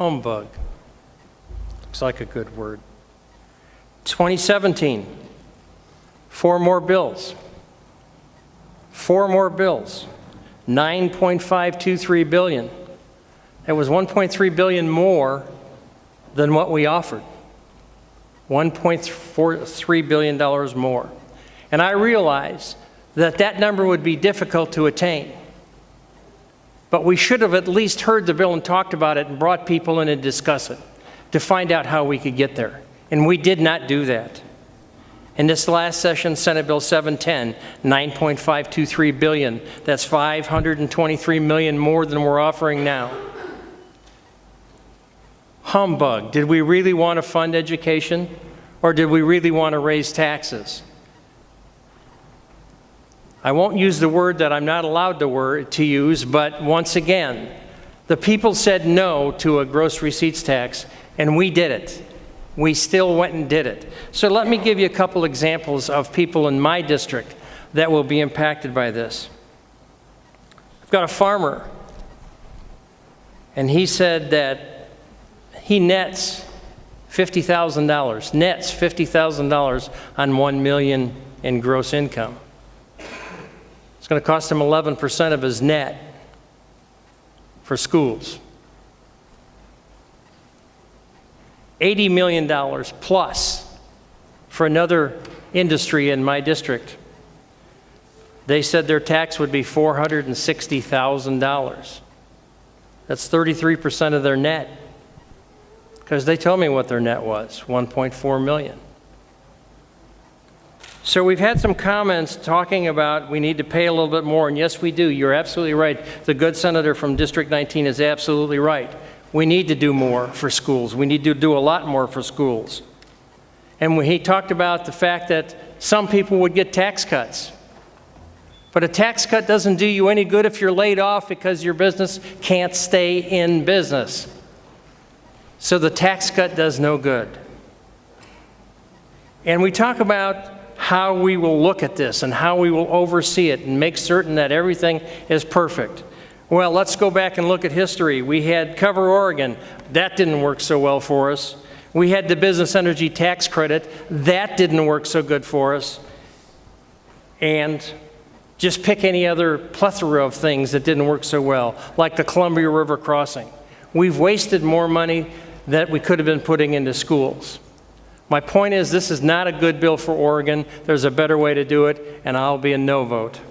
Humbug. Looks like a good word. 2017, 4 more bills. 4 more bills. $9.523 billion. That was $1.3 billion more than what we offered. $1.43 billion more. And I realize that that number would be difficult to attain. But we should have at least heard the bill and talked about it and brought people in and discuss it to find out how we could get there. And we did not do that. In this last session, Senate Bill 710, $9.523 billion. That's $523 million more than we're offering now. Humbug. Did we really want to fund education, or did we really want to raise taxes? I won't use the word that I'm not allowed to use, but once again, the people said no to a gross receipts tax, and we did it. We still went and did it. So let me give you a couple examples of people in my district that will be impacted by this. I've got a farmer, and he said that he nets $50,000, nets $50,000 on $1 million in gross income. It's going to cost him 11% of his net for schools. $80 million plus for another industry in my district. They said their tax would be $460,000. That's 33% of their net, because they told me what their net was, $1.4 million. So we've had some comments talking about we need to pay a little bit more, and yes, we do. You're absolutely right. The good senator from District 19 is absolutely right. We need to do more for schools. We need to do a lot more for schools. And when he talked about the fact that some people would get tax cuts. But a tax cut doesn't do you any good if you're laid off because your business can't stay in business. So the tax cut does no good. And we talk about how we will look at this and how we will oversee it and make certain that everything is perfect. Well, let's go back and look at history. We had Cover Oregon. That didn't work so well for us. We had the business energy tax credit. That didn't work so good for us. And just pick any other plethora of things that didn't work so well, like the Columbia River crossing. We've wasted more money that we could have been putting into schools. My point is, this is not a good bill for Oregon. There's a better way to do it, and I'll be a no vote.